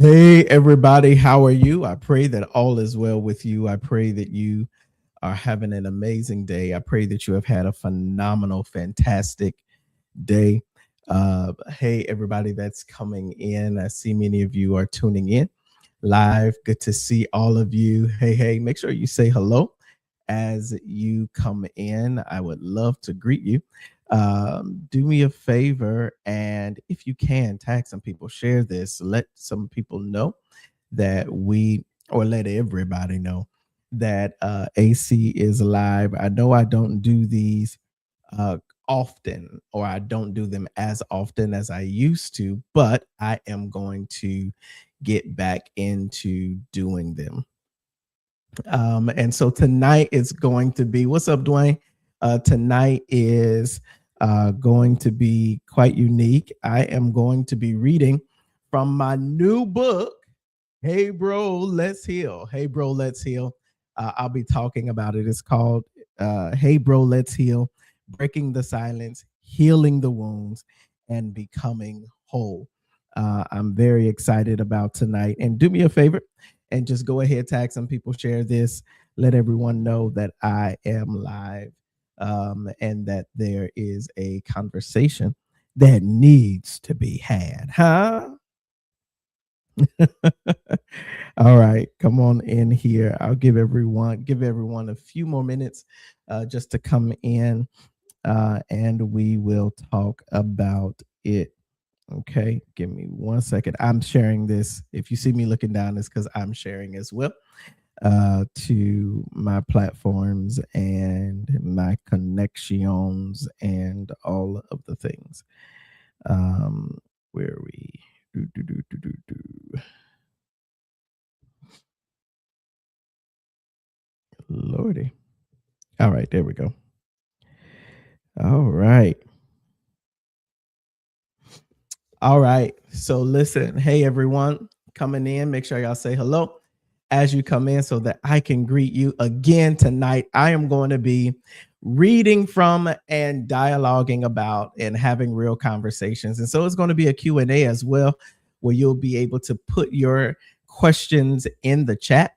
Hey, everybody, how are you? I pray that all is well with you. I pray that you are having an amazing day. I pray that you have had a phenomenal, fantastic day. Hey, everybody that's coming in. I see many of you are tuning in live. Good to see all of you. Hey, make sure you say hello as you come in. I would love to greet you. Do me a favor, and if you can, tag some people, share this, let some people know that or let everybody know that AC is live. I know I don't do these uh, often, or I don't do them as often as I used to, but I am going to get back into doing them. And so tonight is going to be, what's up, Dwayne? Tonight is going to be quite unique. I am going to be reading from my new book, Hey Bro, Let's Heal. Hey Bro, Let's Heal. I'll be talking about it. It's called Hey Bro, Let's Heal, Breaking the Silence, Healing the Wounds, and Becoming Whole. I'm very excited about tonight. And do me a favor and just go ahead, tag some people, share this, let everyone know that I am live and that there is a conversation that needs to be had. Huh? All right, come on in here. I'll give everyone a few more minutes just to come in, and we will talk about it. Okay, give me 1 second. I'm sharing this. If you see me looking down, it's because I'm sharing as well to my platforms and my connections and all of the things. Where are we? Lordy. All right, there we go. All right. All right. So listen, hey everyone coming in, make sure y'all say hello as you come in so that I can greet you again tonight. I am going to be reading from and dialoguing about and having real conversations. And so it's going to be a Q&A as well, where you'll be able to put your questions in the chat.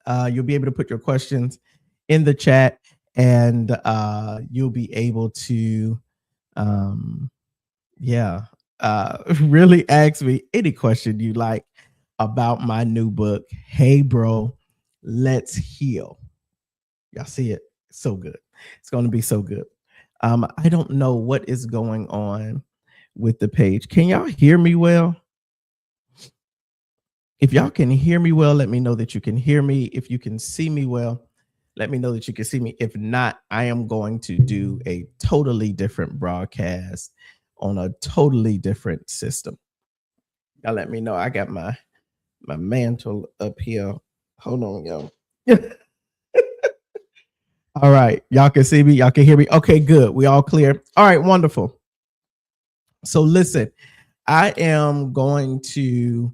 You'll be able to put your questions in the chat, and you'll be able to really ask me any question you like about my new book, Hey Bro, Let's Heal. Y'all see it? So good. It's going to be so good. I don't know what is going on with the page. Can y'all hear me well? If y'all can hear me well, let me know that you can hear me. If you can see me well, let me know that you can see me. If not, I am going to do a totally different broadcast on a totally different system. Y'all let me know. I got my mantle up here. Hold on, y'all. All right. Y'all can see me. Y'all can hear me. Okay, good. We all clear. All right, wonderful. So listen, I am going to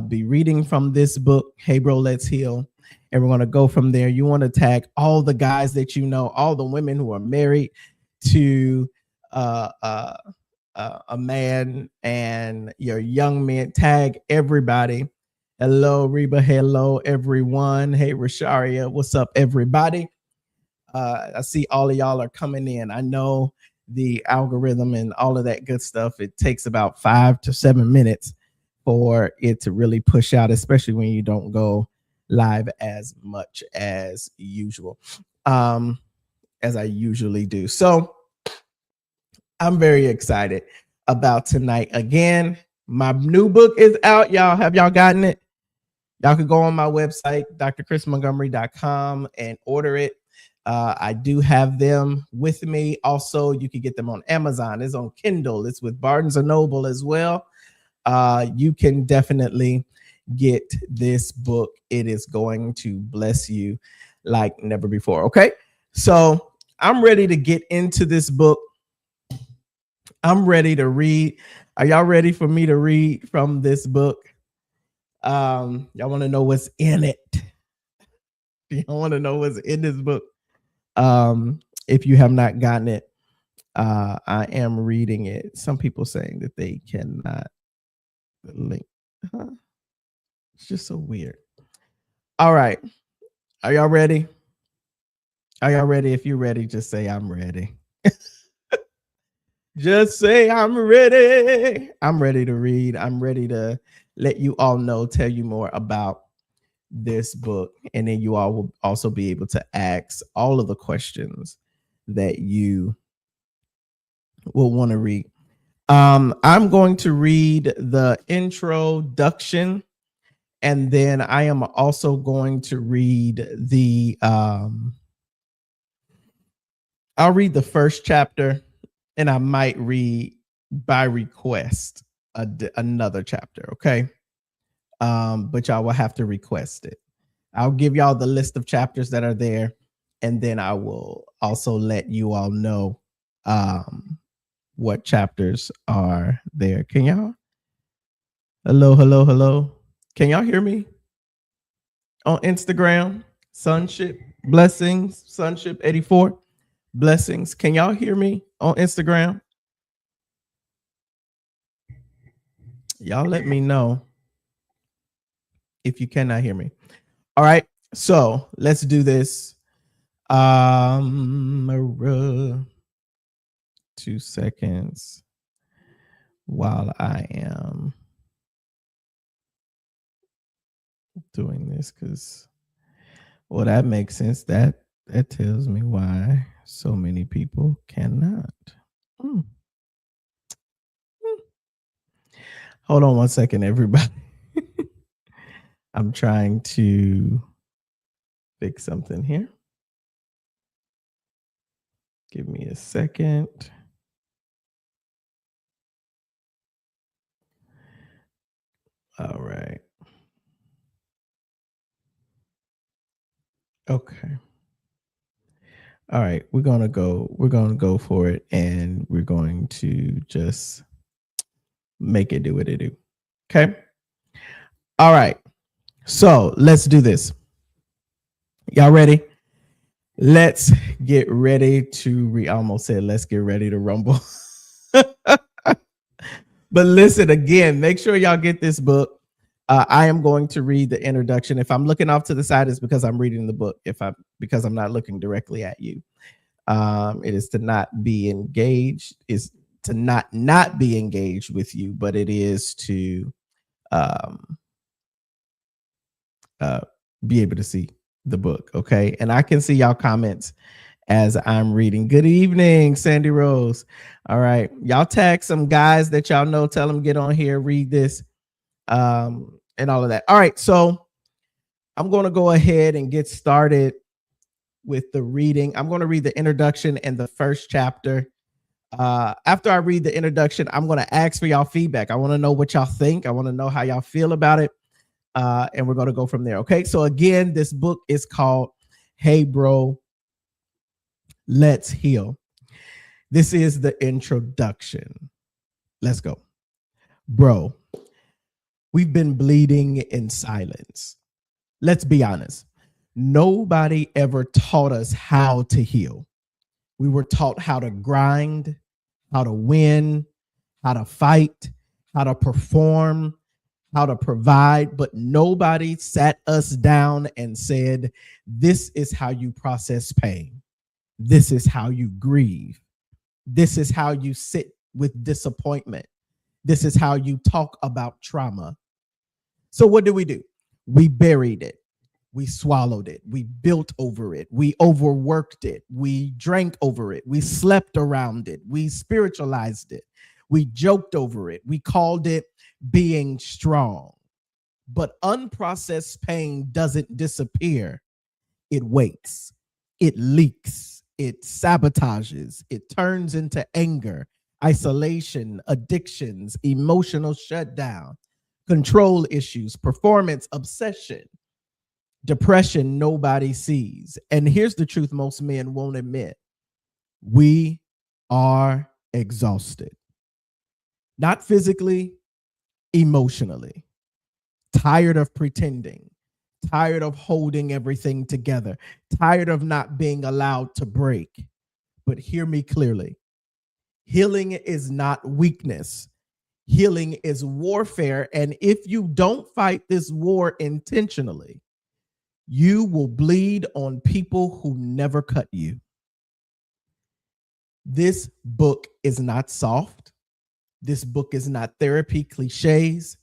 be reading from this book, Hey Bro, Let's Heal. And we're going to go from there. You want to tag all the guys that you know, all the women who are married to a man, and your young men. Tag everybody. Hello, Reba. Hello, everyone. Hey, Rasharia. What's up, everybody? I see all of y'all are coming in. I know the algorithm and all of that good stuff, it takes about 5 to 7 minutes for it to really push out, especially when you don't go live as much as usual, as I usually do. So I'm very excited about tonight. Again, my new book is out. Y'all, have y'all gotten it? Y'all could go on my website, drchrismontgomery.com, and order it. I do have them with me. Also, you can get them on Amazon. It's on Kindle. It's with Barnes & Noble as well. You can definitely get this book. It is going to bless you like never before. Okay, so I'm ready to get into this book. I'm ready to read. Are y'all ready for me to read from this book? Y'all want to know what's in it? Y'all want to know what's in this book? If you have not gotten it, I am reading it. Some people saying that they cannot link. It's just so weird. All right. Are y'all ready? Are y'all ready? If you're ready, just say I'm ready. Just say I'm ready. I'm ready to read. I'm ready to let you all know, tell you more about this book. And then you all will also be able to ask all of the questions that you will want to read. I'm going to read the introduction, and then I am also going to read the I'll read the first chapter, and I might read by request another chapter. Okay. But y'all will have to request it. I'll give y'all the list of chapters that are there, and then I will also let you all know what chapters are there. Can y'all? Hello. Can y'all hear me on Instagram? Sonship Blessings, Sonship 84 Blessings. Can y'all hear me on Instagram? Y'all let me know if you cannot hear me. All right, so let's do this. 2 seconds while I am doing this, because well, that makes sense. That tells me why so many people cannot. Hold on 1 second, everybody. I'm trying to fix something here. Give me a second. All right. Okay. All right, we're gonna go for it, and we're going to just make it do what it do. Okay. All right. So let's do this. Y'all ready? Let's get ready to I almost said let's get ready to rumble. But listen, again, make sure y'all get this book. I am going to read the introduction. If I'm looking off to the side, it's because I'm reading the book. Because I'm not looking directly at you. It is to not be engaged, is to not be engaged with you, but it is to be able to see the book. Okay. And I can see y'all comments as I'm reading. Good evening, Sandy Rose. All right. Y'all tag some guys that y'all know, tell them get on here, read this, and all of that. All right. So I'm going to go ahead and get started with the reading. I'm going to read the introduction and the first chapter. After I read the introduction, I'm going to ask for y'all feedback. I want to know what y'all think. I want to know how y'all feel about it. And we're going to go from there. Okay. So again, this book is called Hey Bro, Let's Heal. This is the introduction. Let's go. Bro, we've been bleeding in silence. Let's be honest. Nobody ever taught us how to heal. We were taught how to grind, how to win, how to fight, how to perform, how to provide, but nobody sat us down and said, this is how you process pain. This is how you grieve. This is how you sit with disappointment. This is how you talk about trauma. So, what do? We buried it. We swallowed it. We built over it. We overworked it. We drank over it. We slept around it. We spiritualized it. We joked over it. We called it being strong. But unprocessed pain doesn't disappear, it waits, it leaks, it sabotages, it turns into anger, isolation, addictions, emotional shutdown, control issues, performance obsession, depression nobody sees. And here's the truth most men won't admit: we are exhausted, not physically, emotionally, tired of pretending, tired of holding everything together, tired of not being allowed to break. But hear me clearly: healing is not weakness, healing is warfare. And if you don't fight this war intentionally, you will bleed on people who never cut you. This book is not soft. This book is not therapy cliches.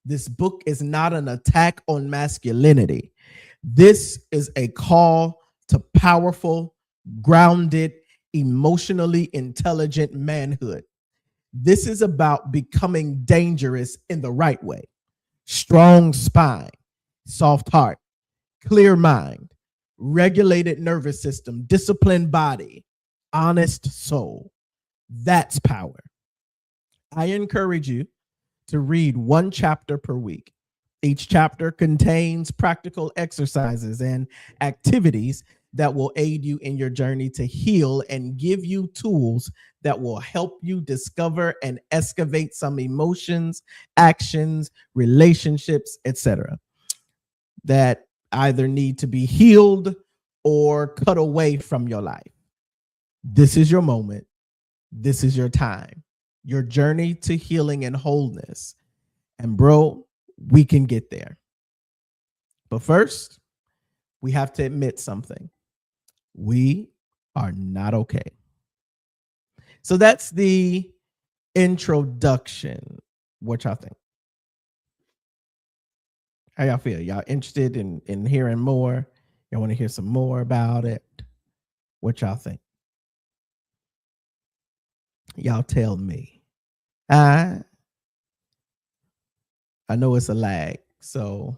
This book is not an attack on masculinity. This is a call to powerful, grounded, emotionally intelligent manhood. This is about becoming dangerous in the right way: strong spine, soft heart, clear mind, regulated nervous system, disciplined body, honest soul. That's power. I encourage you to read one chapter per week. Each chapter contains practical exercises and activities that will aid you in your journey to heal and give you tools that will help you discover and excavate some emotions, actions, relationships, etc., that either need to be healed or cut away from your life. This is your moment. This is your time, your journey to healing and wholeness. And bro, we can get there. But first, we have to admit something: we are not okay. So that's the introduction. What y'all think? How y'all feel? Y'all interested in hearing more? Y'all want to hear some more about it? What y'all think? Y'all tell me. I know it's a lag, so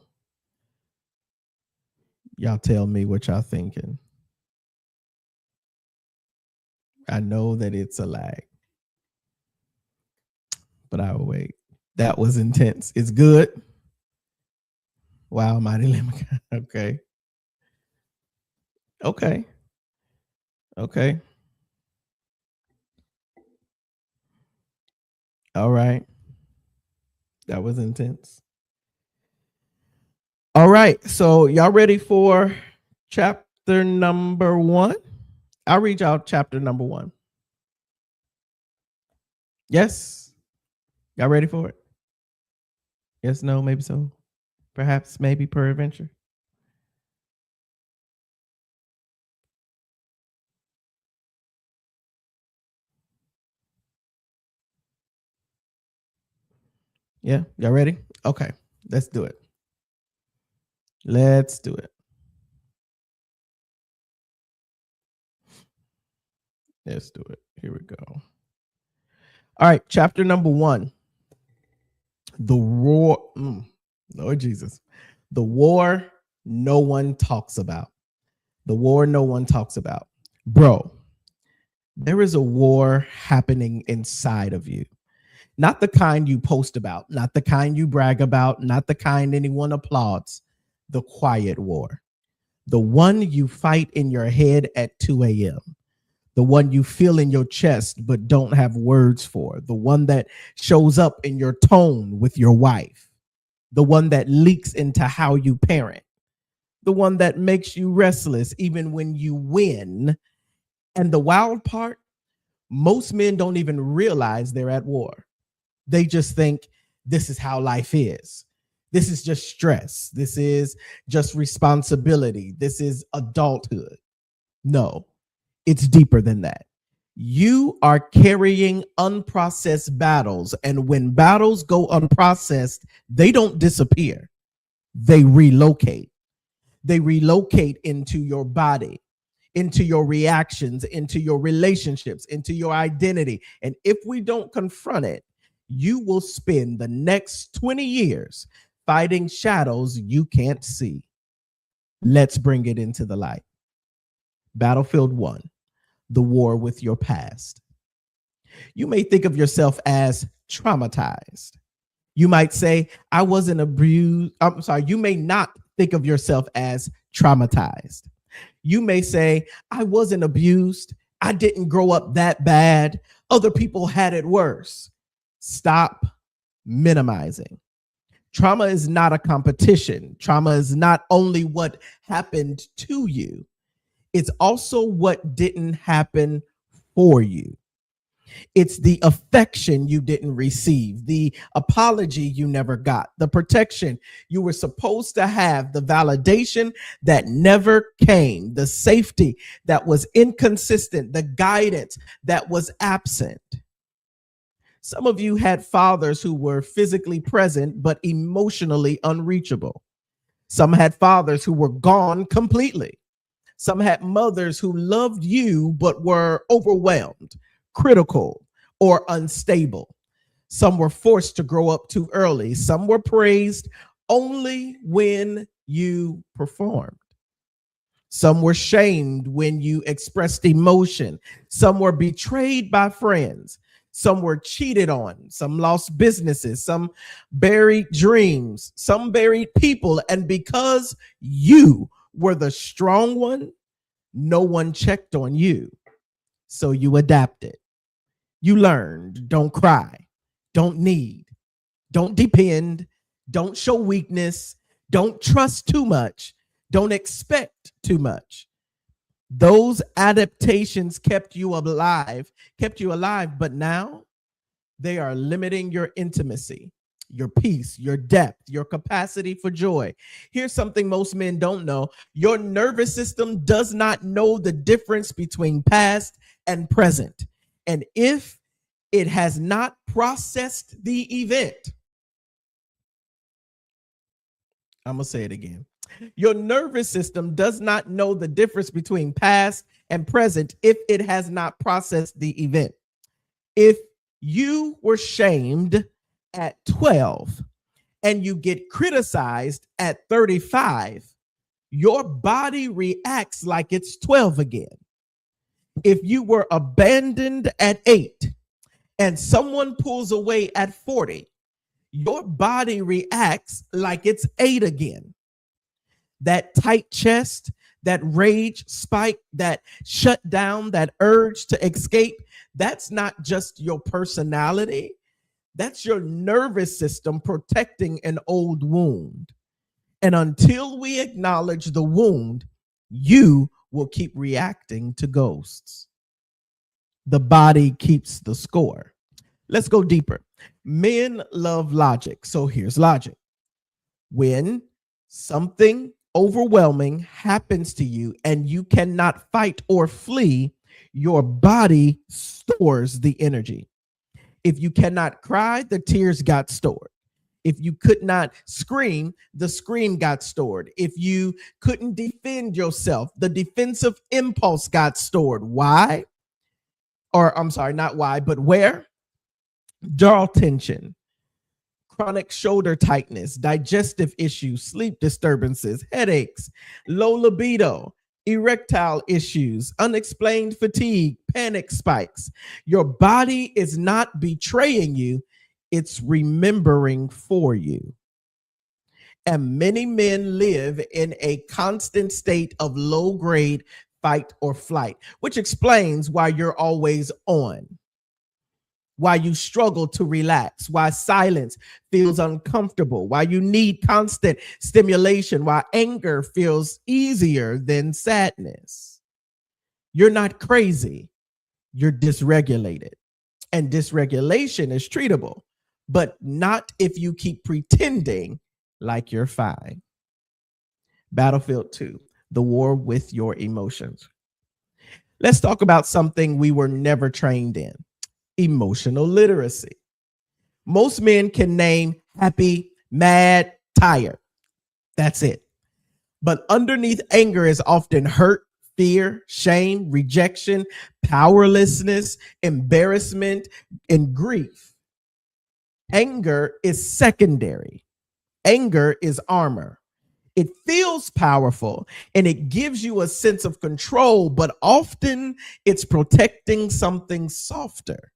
y'all tell me what y'all thinking. I know that it's a lag, but I will wait. That was intense. It's good. Wow, mighty limit. Okay. Okay. Okay. All right. That was intense. All right. So y'all ready for chapter number 1? I'll read y'all chapter number 1. Yes. Y'all ready for it? Yes, no, maybe so. Perhaps, maybe, peradventure. Yeah, y'all ready? Okay, let's do it. Let's do it. Let's do it. Here we go. All right, chapter number 1. The war. Lord Jesus. The war no one talks about. The war no one talks about. Bro, there is a war happening inside of you. Not the kind you post about, not the kind you brag about, not the kind anyone applauds. The quiet war. The one you fight in your head at 2 a.m. The one you feel in your chest but don't have words for. The one that shows up in your tone with your wife. The one that leaks into how you parent. The one that makes you restless even when you win. And the wild part, most men don't even realize they're at war. They just think this is how life is. This is just stress. This is just responsibility. This is adulthood. No, it's deeper than that. You are carrying unprocessed battles. And when battles go unprocessed, they don't disappear, they relocate. They relocate into your body, into your reactions, into your relationships, into your identity. And if we don't confront it, you will spend the next 20 years fighting shadows you can't see. Let's bring it into the light. Battlefield 1, the war with your past. You may think of yourself as traumatized. You might say, I wasn't abused. I'm sorry, you may not think of yourself as traumatized. You may say, I wasn't abused. I didn't grow up that bad. Other people had it worse. Stop minimizing. Trauma is not a competition. Trauma is not only what happened to you, it's also what didn't happen for you. It's the affection you didn't receive, the apology you never got, the protection you were supposed to have, the validation that never came, the safety that was inconsistent, the guidance that was absent. Some of you had fathers who were physically present but emotionally unreachable. Some had fathers who were gone completely. Some had mothers who loved you but were overwhelmed, critical, or unstable. Some were forced to grow up too early. Some were praised only when you performed. Some were shamed when you expressed emotion. Some were betrayed by friends. Some were cheated on. Some lost businesses. Some buried dreams. Some buried people. And because you were the strong one, no one checked on you. So you adapted. You learned, don't cry, don't need, don't depend, don't show weakness, don't trust too much, don't expect too much. Those adaptations kept you alive, but now they are limiting your intimacy, your peace, your depth, your capacity for joy. Here's something most men don't know. Your nervous system does not know the difference between past and present. And if it has not processed the event, I'm going to say it again. Your nervous system does not know the difference between past and present if it has not processed the event. If you were shamed at 12 and you get criticized at 35, your body reacts like it's 12 again. If you were abandoned at 8 and someone pulls away at 40, your body reacts like it's 8 again. That tight chest, that rage spike, that shut down, that urge to escape, that's not just your personality. That's your nervous system protecting an old wound. And until we acknowledge the wound, you will keep reacting to ghosts. The body keeps the score. Let's go deeper. Men love logic. So here's logic. When something overwhelming happens to you and you cannot fight or flee, your body stores the energy. If you cannot cry, the tears got stored. If you could not scream, the scream got stored. If you couldn't defend yourself, the defensive impulse got stored. Why? Or I'm sorry, not why, but where? Jaw tension, chronic shoulder tightness, digestive issues, sleep disturbances, headaches, low libido, erectile issues, unexplained fatigue, panic spikes. Your body is not betraying you, it's remembering for you. And many men live in a constant state of low grade fight or flight, which explains why you're always on, why you struggle to relax, why silence feels uncomfortable, why you need constant stimulation, why anger feels easier than sadness. You're not crazy, you're dysregulated. And dysregulation is treatable, but not if you keep pretending like you're fine. Battlefield 2, the war with your emotions. Let's talk about something we were never trained in: emotional literacy. Most men can name happy, mad, tired. That's it. But underneath anger is often hurt, fear, shame, rejection, powerlessness, embarrassment, and grief. Anger is secondary. Anger is armor. It feels powerful and it gives you a sense of control, but often it's protecting something softer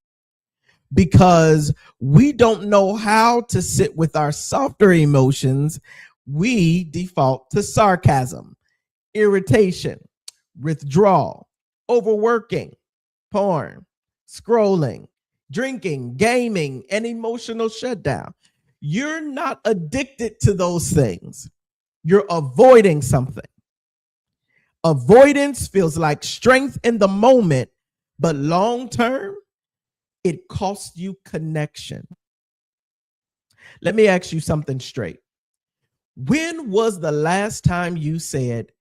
because we don't know how to sit with our softer emotions. We default to sarcasm, irritation, withdrawal, overworking, porn, scrolling, drinking, gaming, and emotional shutdown. You're not addicted to those things. You're avoiding something. Avoidance feels like strength in the moment, but long term, it costs you connection. Let me ask you something straight. When was the last time you said,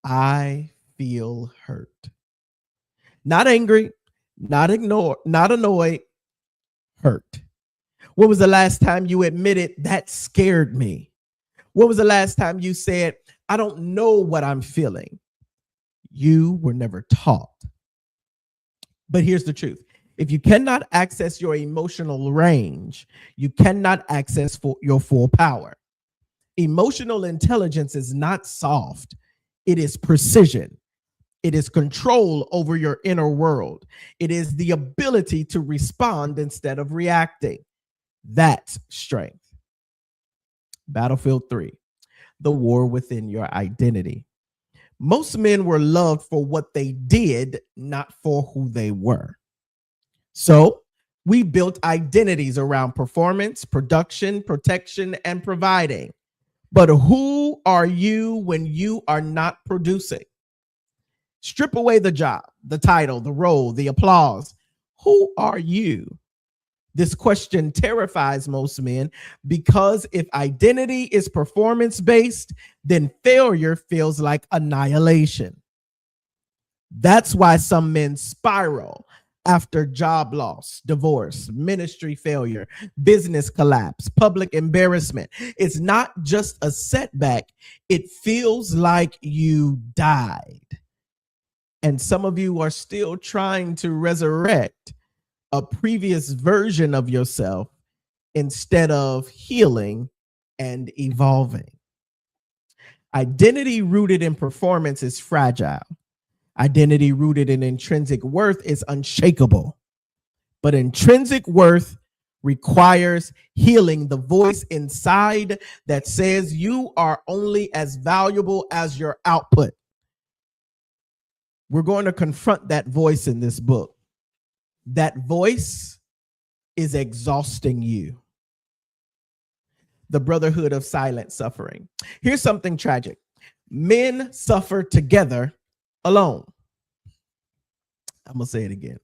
I feel hurt? Not angry, not ignored, not annoyed, hurt. When was the last time you admitted that scared me? When was the last time you said, I don't know what I'm feeling? You were never taught. But here's the truth. If you cannot access your emotional range, you cannot access your full power. Emotional intelligence is not soft. It is precision. It is control over your inner world. It is the ability to respond instead of reacting. That's strength. Battlefield 3, the war within your identity. Most men were loved for what they did, not for who they were. So we built identities around performance, production, protection, and providing. But who are you when you are not producing? Strip away the job, the title, the role, the applause. Who are you? This question terrifies most men because if identity is performance based, then failure feels like annihilation. That's why some men spiral after job loss, divorce, ministry failure, business collapse, public embarrassment. It's not just a setback, it feels like you died. And some of you are still trying to resurrect a previous version of yourself instead of healing and evolving. Identity rooted in performance is fragile. Identity rooted in intrinsic worth is unshakable. But intrinsic worth requires healing the voice inside that says you are only as valuable as your output. We're going to confront that voice in this book. That voice is exhausting you. The brotherhood of silent suffering. Here's something tragic. Men suffer together alone. I'm going to say it again.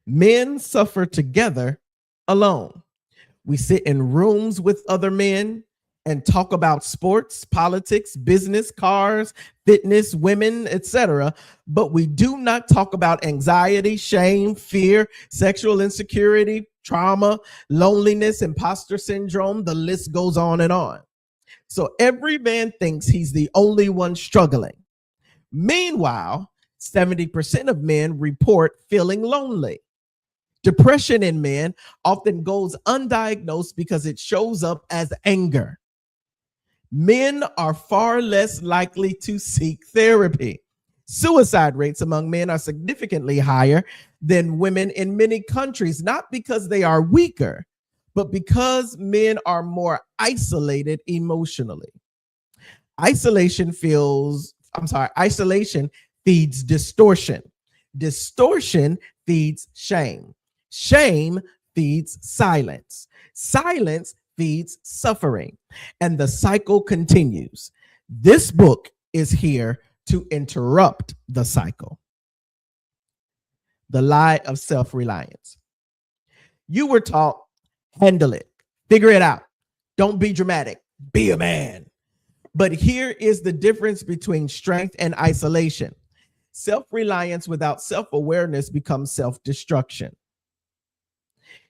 Men suffer together alone. We sit in rooms with other men and talk about sports, politics, business, cars, fitness, women, etc. But we do not talk about anxiety, shame, fear, sexual insecurity, trauma, loneliness, imposter syndrome. The list goes on and on. So every man thinks he's the only one struggling. Meanwhile, 70% of men report feeling lonely. Depression in men often goes undiagnosed because it shows up as anger. Men are far less likely to seek therapy. Suicide rates among men are significantly higher than women in many countries, not because they are weaker, but because men are more isolated emotionally. Isolation feeds distortion. Distortion feeds shame. Shame feeds silence. Silence feeds suffering. And the cycle continues. This book is here to interrupt the cycle. The lie of self-reliance. You were taught, handle it, figure it out. Don't be dramatic, be a man. But here is the difference between strength and isolation. Self-reliance without self-awareness becomes self-destruction.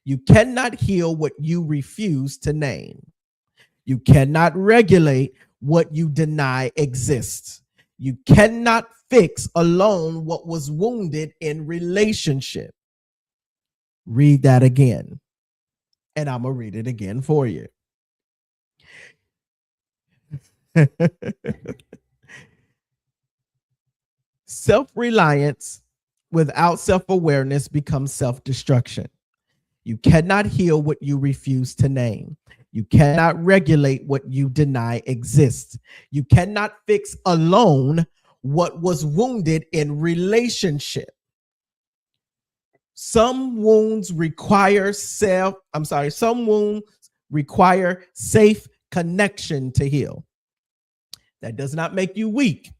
You cannot heal what you refuse to name. You cannot regulate what you deny exists. You cannot fix alone what was wounded in relationship. Read that again, and I'm going to read it again for you. Self-reliance without self-awareness becomes self-destruction. You cannot heal what you refuse to name. You cannot regulate what you deny exists. You cannot fix alone what was wounded in relationship. Some wounds require safe connection to heal. That does not make you weak.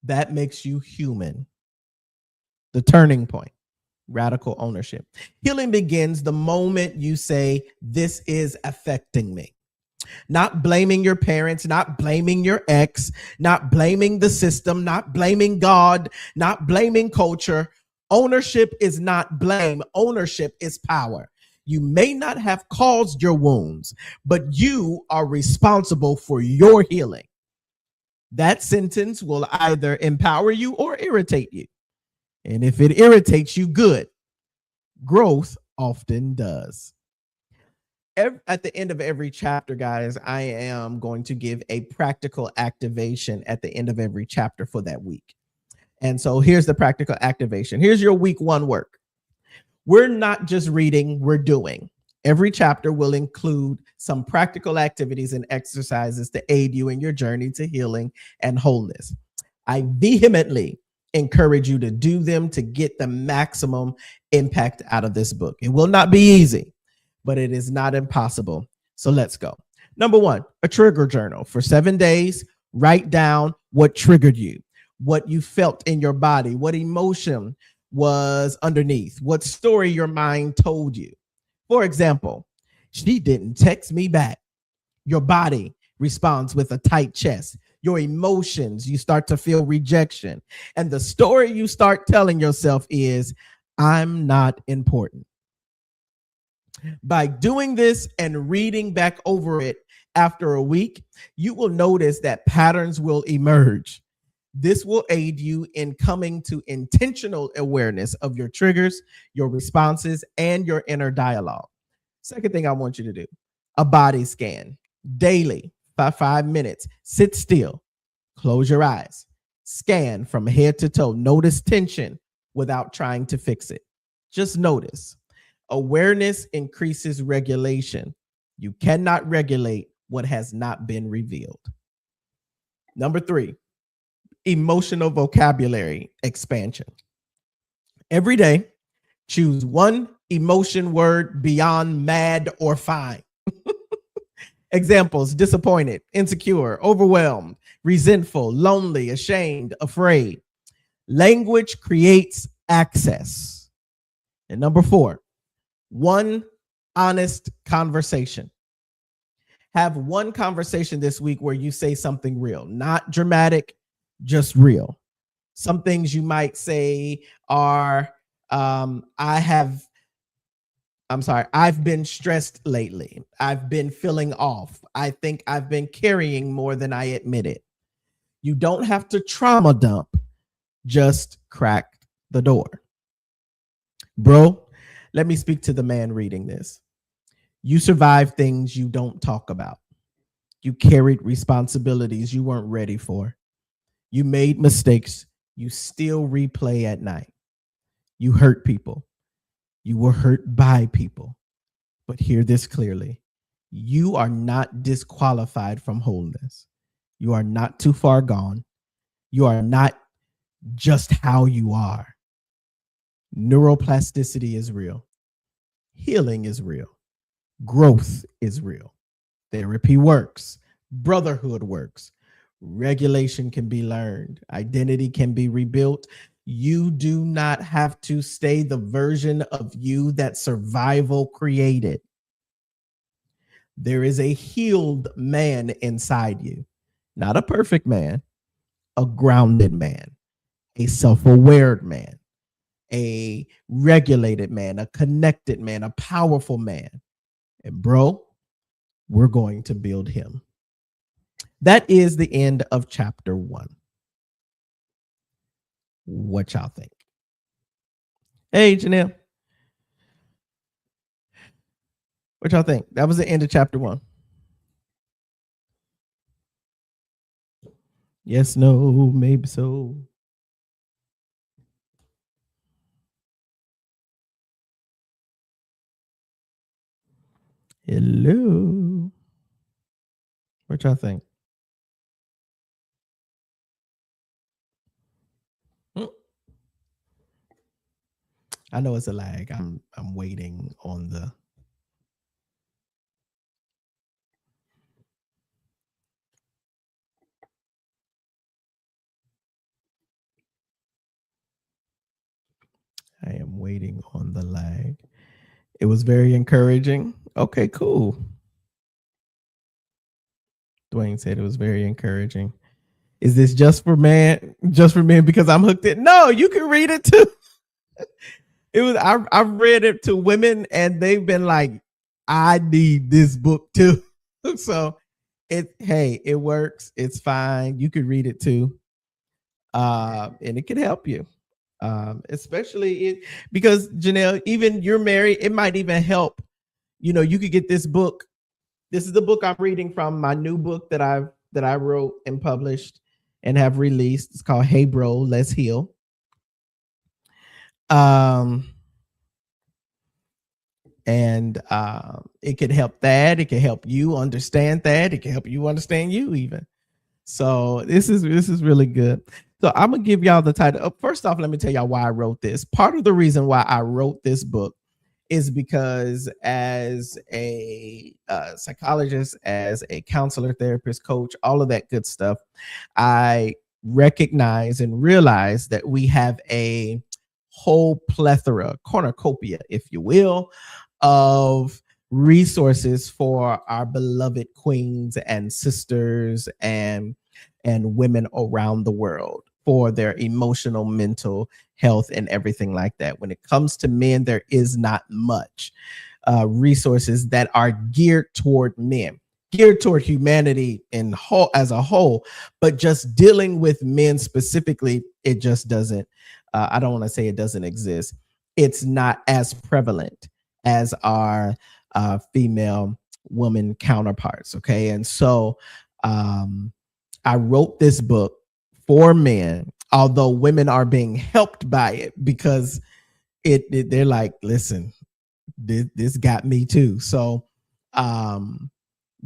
That makes you human. The turning point. Radical ownership. Healing begins the moment you say, this is affecting me. Not blaming your parents, not blaming your ex, not blaming the system, not blaming God, not blaming culture. Ownership is not blame. Ownership is power. You may not have caused your wounds, but you are responsible for your healing. That sentence will either empower you or irritate you. And if it irritates you, good. Growth often does. At the end of every chapter, guys, I am going to give a practical activation at the end of every chapter for that week. And so here's the practical activation. Here's your week 1 work. We're not just reading, we're doing. Every chapter will include some practical activities and exercises to aid you in your journey to healing and wholeness. I vehemently encourage you to do them to get the maximum impact out of this book. It will not be easy, but it is not impossible. So let's go. Number 1, a trigger journal. For 7 days, write down what triggered you, what you felt in your body, what emotion was underneath, what story your mind told you. For example, she didn't text me back. Your body responds with a tight chest. Your emotions, you start to feel rejection. And the story you start telling yourself is, I'm not important. By doing this and reading back over it after a week, you will notice that patterns will emerge. This will aid you in coming to intentional awareness of your triggers, your responses, and your inner dialogue. Second thing I want you to do, a body scan daily for 5 minutes. Sit still, close your eyes, scan from head to toe. Notice tension without trying to fix it. Just notice. Awareness increases regulation. You cannot regulate what has not been revealed. Number 3, emotional vocabulary expansion. Every day, choose one emotion word beyond mad or fine. Examples: disappointed, insecure, overwhelmed, resentful, lonely, ashamed, afraid. Language creates access. And number 4, one honest conversation. Have one conversation this week where you say something real, not dramatic, just real. Some things you might say are, I've been stressed lately. I've been feeling off. I think I've been carrying more than I admitted. You don't have to trauma dump, just crack the door. Bro, let me speak to the man reading this. You survived things you don't talk about. You carried responsibilities you weren't ready for. You made mistakes you still replay at night. You hurt people. You were hurt by people. But hear this clearly. You are not disqualified from wholeness. You are not too far gone. You are not just how you are. Neuroplasticity is real. Healing is real. Growth is real. Therapy works. Brotherhood works. Regulation can be learned. Identity can be rebuilt. You do not have to stay the version of you that survival created. There is a healed man inside you, not a perfect man, a grounded man, a self-aware man, a regulated man, a connected man, a powerful man. And bro, we're going to build him. That is the end of chapter 1. What y'all think? Hey, Janelle, what y'all think? That was the end of chapter 1. Yes, no, maybe so. Hello. What y'all think? I know it's a lag. I'm waiting on the. I am waiting on the lag. It was very encouraging. Okay, cool. Dwayne said it was very encouraging. Is this just for man? Just for men because I'm hooked in? No, you can read it too. It was I've read it to women and they've been like, I need this book too. So it works. It's fine. You could read it too. And it can help you. Especially because Janelle, even you're married, it might even help. You could get this book. This is the book I'm reading from, my new book that I wrote and published and have released. It's called Hey Bro, Let's Heal. And it could help that. It can help you understand that. It can help you understand you even. So this is really good. So I'm gonna give y'all the title. First off, let me tell y'all why I wrote this. Part of the reason why I wrote this book is because as a psychologist, as a counselor, therapist, coach, all of that good stuff, I recognize and realize that we have a whole plethora, cornucopia, if you will, of resources for our beloved queens and sisters and women around the world for their emotional, mental health and everything like that. When it comes to men, there is not much resources that are geared toward men, geared toward humanity in whole as a whole, but just dealing with men specifically, it just doesn't. I don't want to say it doesn't exist. It's not as prevalent as our female woman counterparts. Okay, and so I wrote this book for men, although women are being helped by it because they're like, listen, this got me too. So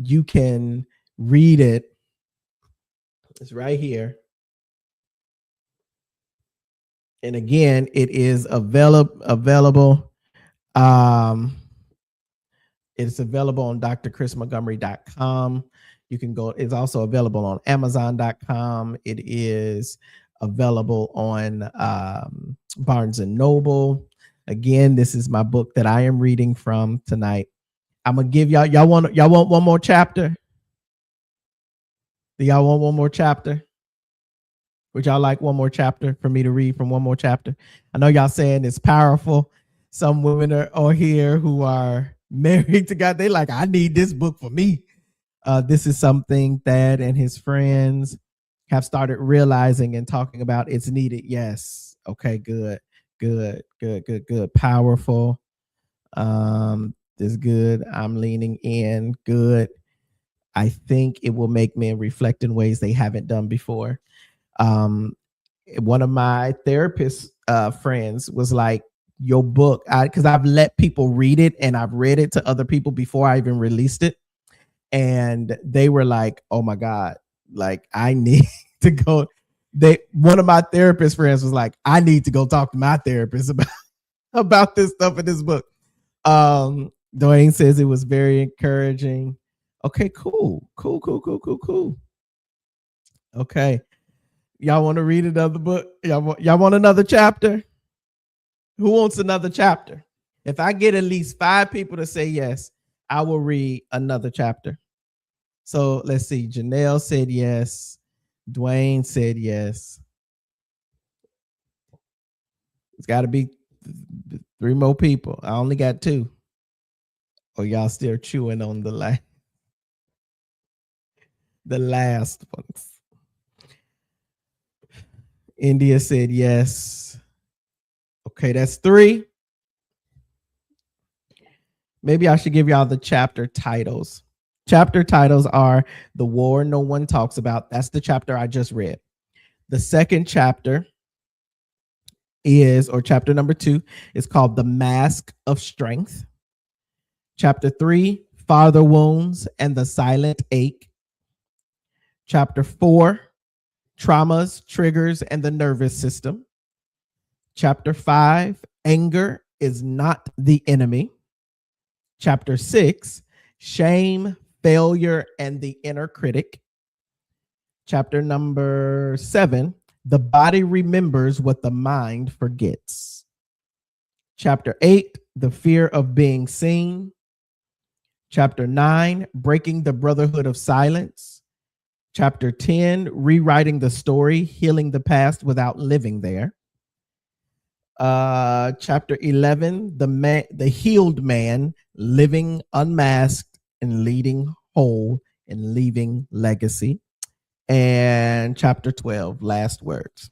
you can read it. It's right here. And again, it is available. It's available on drchrismontgomery.com. You can go, it's also available on amazon.com. It is available on Barnes and Noble. Again, this is my book that I am reading from tonight. I'm gonna give y'all want one more chapter? Do y'all want one more chapter? Would y'all like one more chapter for me to read from one more chapter? I know y'all saying it's powerful. Some women are here who are married to God. They like, I need this book for me. This is something Thad and his friends have started realizing and talking about. It's needed. Yes. Okay, good. Powerful. This good. I'm leaning in. Good. I think it will make men reflect in ways they haven't done before. One of my therapist friends was like, your book, because I've let people read it and I've read it to other people before I even released it. And they were like, oh my God, like I need to go. One of my therapist friends was like, I need to go talk to my therapist about this stuff in this book. Dwayne says it was very encouraging. Okay, cool. Okay. Y'all want to read another book? Y'all want another chapter? Who wants another chapter? If I get at least 5 people to say yes, I will read another chapter. So let's see. Janelle said yes. Dwayne said yes. It's got to be 3 more people. I only got 2. Or y'all still chewing on the last ones. India said yes. Okay, that's 3. Maybe I should give y'all the chapter titles. Chapter titles are The War No One Talks About. That's the chapter I just read. The second chapter is, or chapter number 2, is called The Mask of Strength. Chapter 3, Father Wounds and the Silent Ache. Chapter 4, Traumas, Triggers, and the Nervous System. Chapter 5, Anger is Not the Enemy. Chapter 6, Shame, Failure, and the Inner Critic. Chapter number 7, The Body Remembers What the Mind Forgets. Chapter 8, The Fear of Being Seen. Chapter 9, Breaking the Brotherhood of Silence. Chapter 10, Rewriting the Story, Healing the Past Without Living There. Chapter 11, the Healed Man, Living Unmasked and Leading Whole and Leaving Legacy. And chapter 12, Last Words.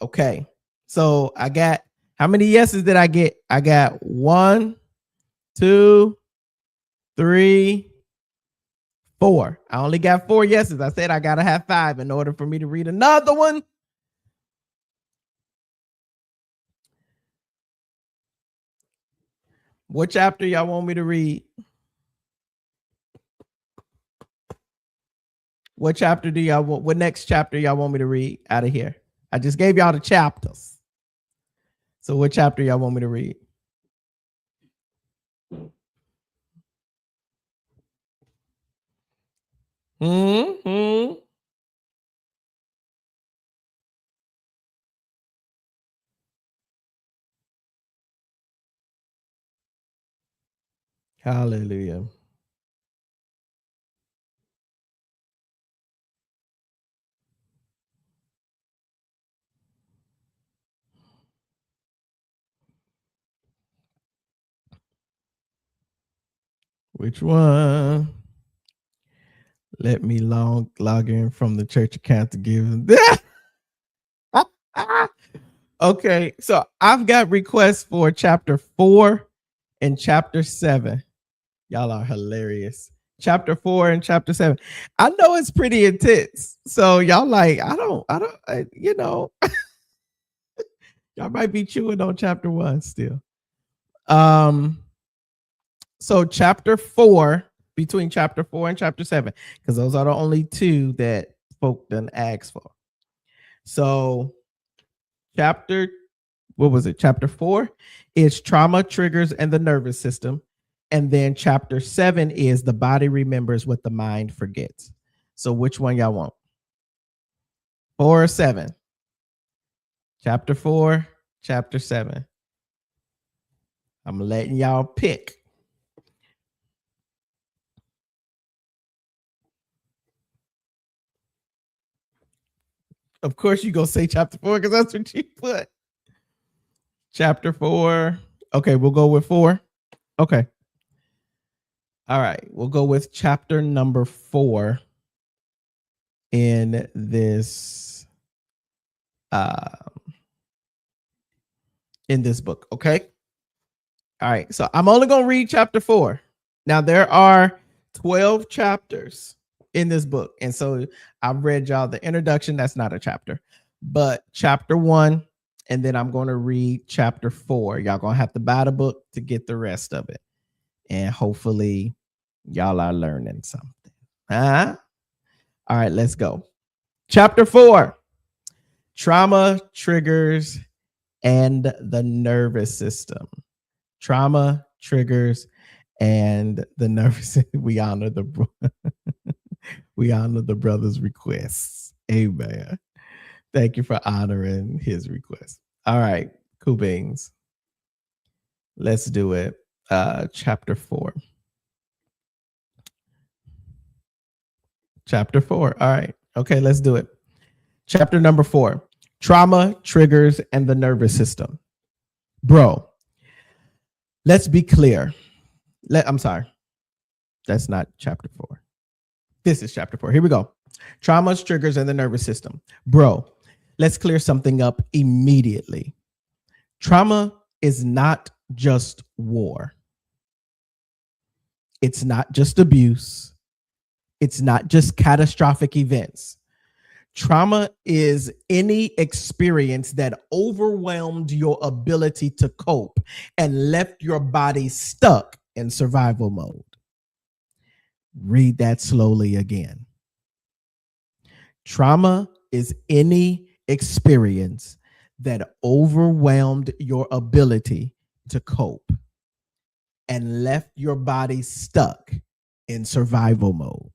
Okay, so I got, how many yeses did I get? I got 1, 2, 3, 4. I only got 4 yeses. I said I gotta have 5 in order for me to read another one. What chapter y'all want me to read? What chapter do y'all want? What next chapter y'all want me to read out of here? I just gave y'all the chapters. So what chapter y'all want me to read? Mm-hmm. Hallelujah. Which one? Let me log in from the church account to give. Okay, so I've got requests for chapter 4 and chapter 7. Y'all are hilarious. Chapter 4 and chapter 7. I know it's pretty intense. So y'all like, you know, y'all might be chewing on chapter 1 still. So chapter 4, between chapter 4 and chapter 7, because those are the only 2 that folk done asked for. So chapter, what was it? Chapter 4 is trauma, triggers, and the nervous system. And then chapter 7 is the body remembers what the mind forgets. So which one y'all want? 4 or 7? Chapter 4, chapter 7. I'm letting y'all pick. Of course, you gonna say chapter 4 because that's what you put. Chapter 4. Okay, we'll go with 4. Okay. All right, we'll go with chapter number 4 in this book. Okay. All right, so I'm only gonna read chapter 4. Now there are 12 chapters in this book, and so I've read y'all the introduction. That's not a chapter, but chapter 1, and then I'm going to read chapter 4. Y'all gonna have to buy the book to get the rest of it, and hopefully y'all are learning something. Huh? All right, let's go. Chapter 4, trauma, triggers, and the nervous system. Trauma, triggers, and the nervous. We honor the brother's requests. Amen. Thank you for honoring his request. All right, cool beans. Let's do it. Chapter 4. Chapter 4. All right. Okay, let's do it. Chapter number 4. Trauma, triggers, and the nervous system. Bro, let's be clear. I'm sorry. That's not chapter 4. This is chapter 4. Here we go. Traumas, triggers, and the nervous system. Bro, let's clear something up immediately. Trauma is not just war. It's not just abuse. It's not just catastrophic events. Trauma is any experience that overwhelmed your ability to cope and left your body stuck in survival mode. Read that slowly again. Trauma is any experience that overwhelmed your ability to cope and left your body stuck in survival mode.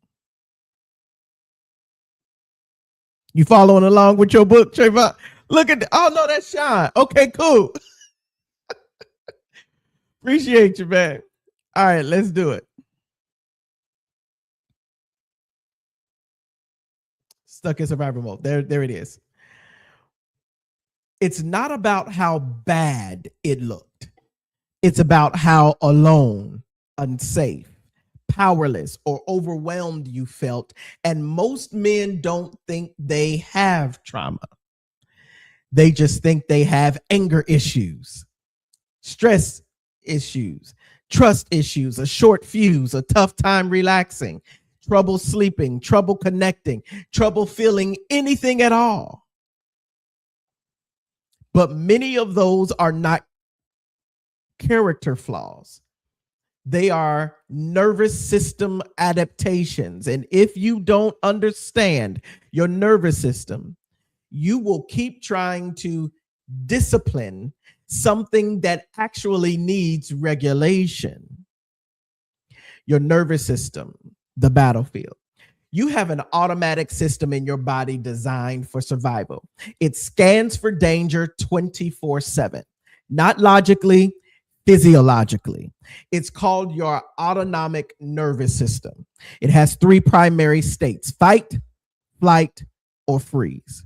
You following along with your book, Trayvon? Look at oh no, that's Sean. Okay, cool. Appreciate you, man. All right, let's do it. Stuck in survival mode. There it is. It's not about how bad it looked. It's about how alone, unsafe, powerless, or overwhelmed you felt. And most men don't think they have trauma. They just think they have anger issues, stress issues, trust issues, a short fuse, a tough time relaxing, trouble sleeping, trouble connecting, trouble feeling anything at all. But many of those are not character flaws. They are nervous system adaptations. And if you don't understand your nervous system, you will keep trying to discipline something that actually needs regulation. Your nervous system, the battlefield. You have an automatic system in your body designed for survival. It scans for danger 24/7, not logically, physiologically. It's called your autonomic nervous system. It has 3 primary states: fight, flight, or freeze.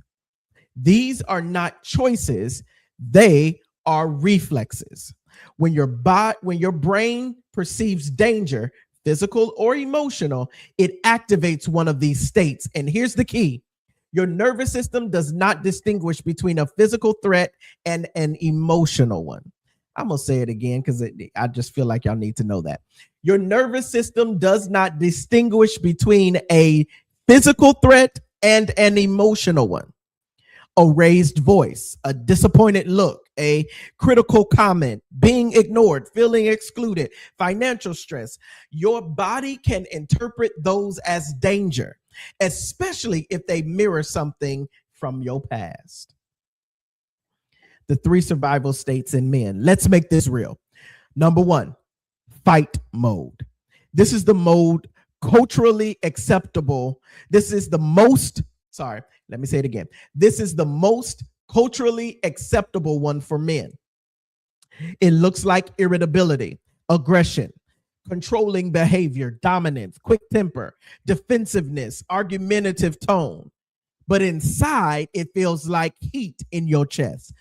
These are not choices, they are reflexes. When your brain perceives danger, physical or emotional, it activates one of these states. And here's the key. Your nervous system does not distinguish between a physical threat and an emotional one. I'm going to say it again because I just feel like y'all need to know that. Your nervous system does not distinguish between a physical threat and an emotional one. A raised voice, a disappointed look, a critical comment, being ignored, feeling excluded, financial stress. Your body can interpret those as danger, especially if they mirror something from your past. The 3 survival states in men. Let's make this real. Number 1, fight mode. This is the mode culturally acceptable. This is the most, let me say it again. This is the most culturally acceptable one for men. It looks like irritability, aggression, controlling behavior, dominance, quick temper, defensiveness, argumentative tone. But inside, it feels like heat in your chest,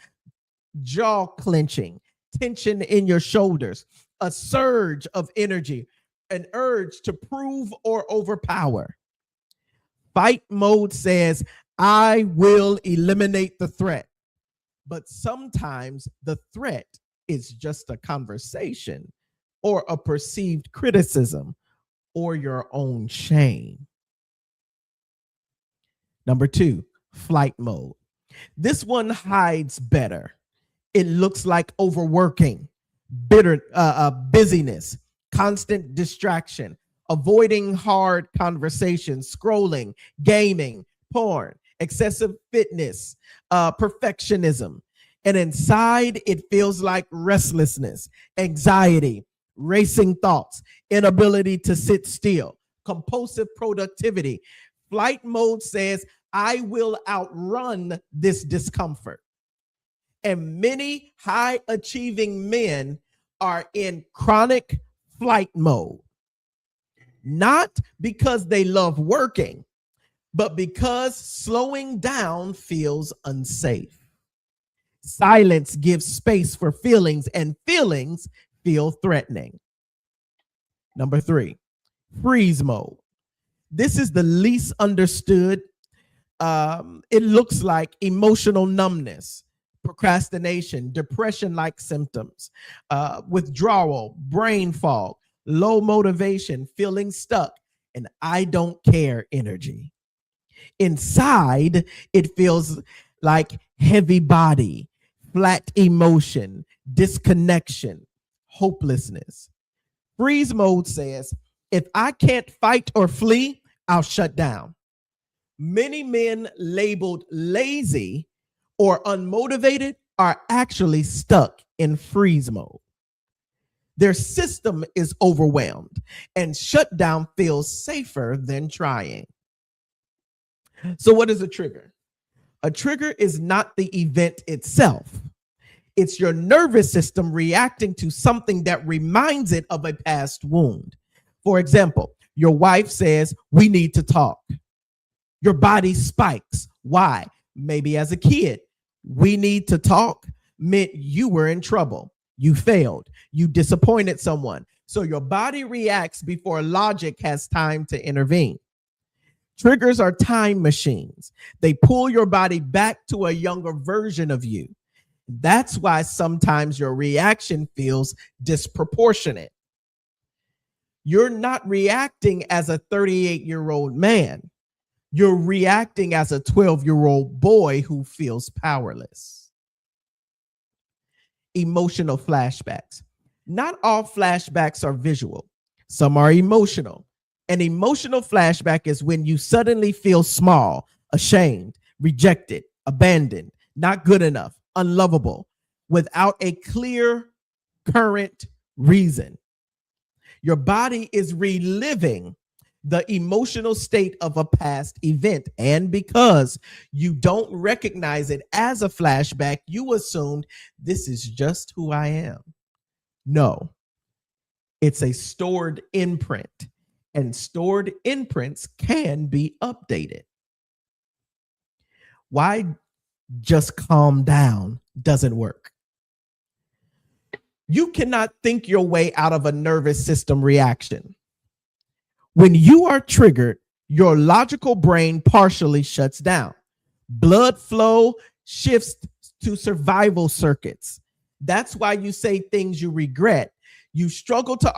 jaw clenching, tension in your shoulders, a surge of energy, an urge to prove or overpower. Fight mode says, I will eliminate the threat. But sometimes the threat is just a conversation or a perceived criticism or your own shame. Number 2, flight mode. This one hides better. It looks like overworking, busyness, constant distraction, avoiding hard conversations, scrolling, gaming, porn, excessive fitness, perfectionism. And inside, it feels like restlessness, anxiety, racing thoughts, inability to sit still, compulsive productivity. Flight mode says, I will outrun this discomfort. And many high achieving men are in chronic flight mode, not because they love working, but because slowing down feels unsafe. Silence gives space for feelings, and feelings feel threatening. Number 3, freeze mode. This is the least understood. It looks like emotional numbness, procrastination, depression like symptoms, withdrawal, brain fog, low motivation, feeling stuck, and I don't care energy. Inside, it feels like heavy body, flat emotion, disconnection, hopelessness. Freeze mode says, if I can't fight or flee, I'll shut down. Many men labeled lazy or unmotivated are actually stuck in freeze mode. Their system is overwhelmed, and shutdown feels safer than trying. So, what is a trigger? A trigger is not the event itself. It's your nervous system reacting to something that reminds it of a past wound. For example, your wife says, we need to talk. Your body spikes. Why? Maybe as a kid, we need to talk meant you were in trouble. You failed. You disappointed someone. So your body reacts before logic has time to intervene. Triggers are time machines. They pull your body back to a younger version of you. That's why sometimes your reaction feels disproportionate. You're not reacting as a 38-year-old man. You're reacting as a 12-year-old boy who feels powerless. Emotional flashbacks. Not all flashbacks are visual. Some are emotional. An emotional flashback is when you suddenly feel small, ashamed, rejected, abandoned, not good enough, unlovable, without a clear current reason. Your body is reliving the emotional state of a past event. And because you don't recognize it as a flashback, you assumed this is just who I am. No, it's a stored imprint, and stored imprints can be updated. Why just calm down doesn't work. You cannot think your way out of a nervous system reaction. When you are triggered, your logical brain partially shuts down. Blood flow shifts to survival circuits. That's why you say things you regret. You struggle to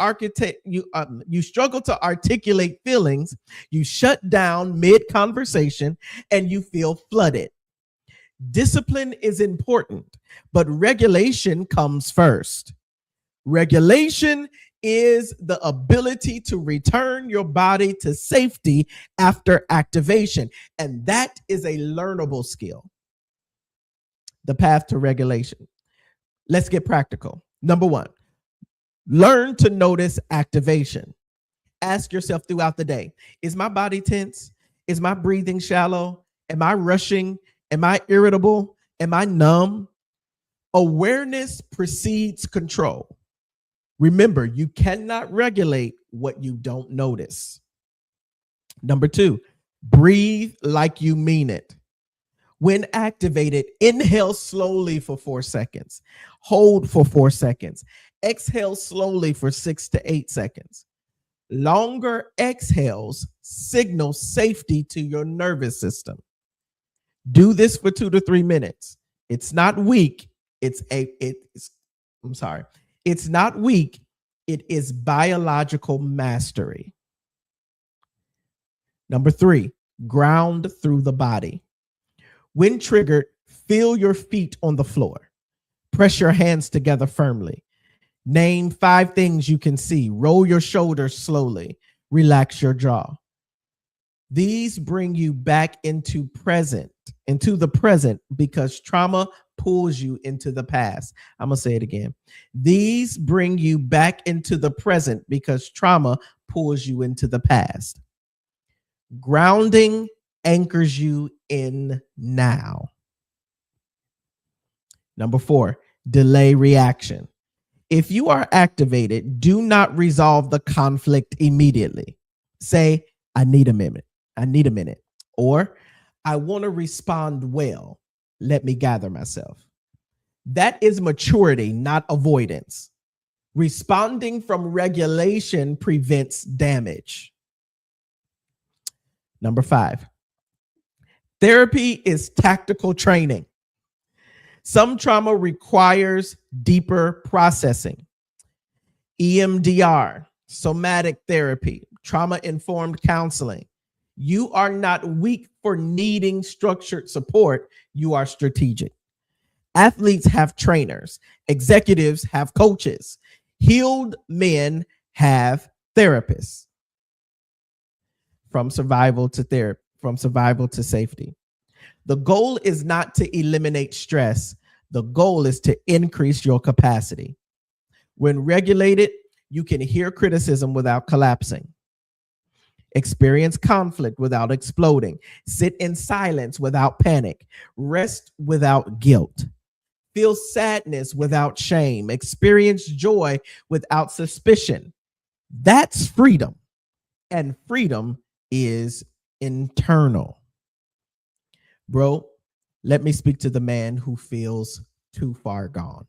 articulate feelings. You shut down mid-conversation, and you feel flooded. Discipline is important, but regulation comes first. Regulation is the ability to return your body to safety after activation, and that is a learnable skill. The path to regulation. Let's get practical. Number 1, learn to notice activation. Ask yourself throughout the day, is my body tense? Is my breathing shallow? Am I rushing? Am I irritable? Am I numb? Awareness precedes control. Remember, you cannot regulate what you don't notice. Number 2, breathe like you mean it. When activated, inhale slowly for 4 seconds. Hold for 4 seconds. Exhale slowly for 6 to 8 seconds. Longer exhales signal safety to your nervous system. Do this for 2 to 3 minutes. It's not weak. It's not weak. It is biological mastery. Number 3, ground through the body. When triggered, feel your feet on the floor. Press your hands together firmly. Name 5 things you can see. Roll your shoulders slowly. Relax your jaw. These bring you back into the present because trauma pulls you into the past. I'm going to say it again. These bring you back into the present because trauma pulls you into the past. Grounding anchors you in now. Number 4, delay reaction. If you are activated, do not resolve the conflict immediately. Say, I need a minute. Or I want to respond well. Let me gather myself. That is maturity, not avoidance. Responding from regulation prevents damage. Number 5, therapy is tactical training. Some trauma requires deeper processing. EMDR, somatic therapy, trauma informed counseling. You are not weak for needing structured support. You are strategic. Athletes have trainers, executives have coaches, healed men have therapists. From survival to therapy, from survival to safety. The goal is not to eliminate stress. The goal is to increase your capacity. When regulated, you can hear criticism without collapsing, experience conflict without exploding, sit in silence without panic, rest without guilt, feel sadness without shame, experience joy without suspicion. That's freedom, and freedom is internal. Bro, let me speak to the man who feels too far gone.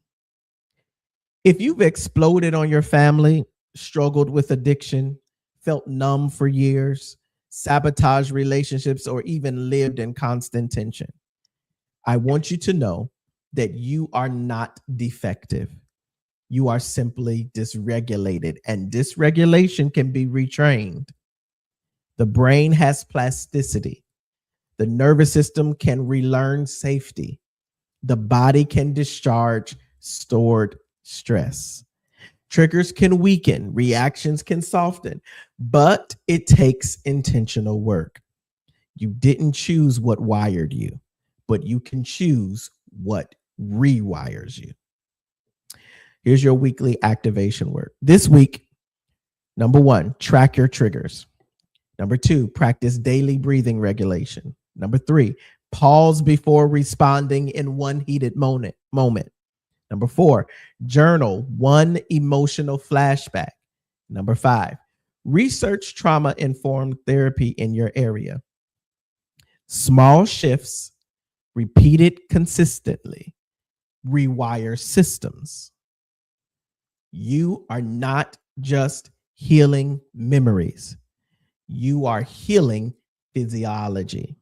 If you've exploded on your family, struggled with addiction, felt numb for years, sabotaged relationships, or even lived in constant tension, I want you to know that you are not defective. You are simply dysregulated, and dysregulation can be retrained. The brain has plasticity. The nervous system can relearn safety. The body can discharge stored stress. Triggers can weaken, reactions can soften, but it takes intentional work. You didn't choose what wired you, but you can choose what rewires you. Here's your weekly activation work. This week, number 1, track your triggers. Number 2, practice daily breathing regulation. Number 3, pause before responding in one heated moment. Number 4, journal one emotional flashback. Number 5, research trauma-informed therapy in your area. Small shifts, repeated consistently, rewire systems. You are not just healing memories. You are healing physiology.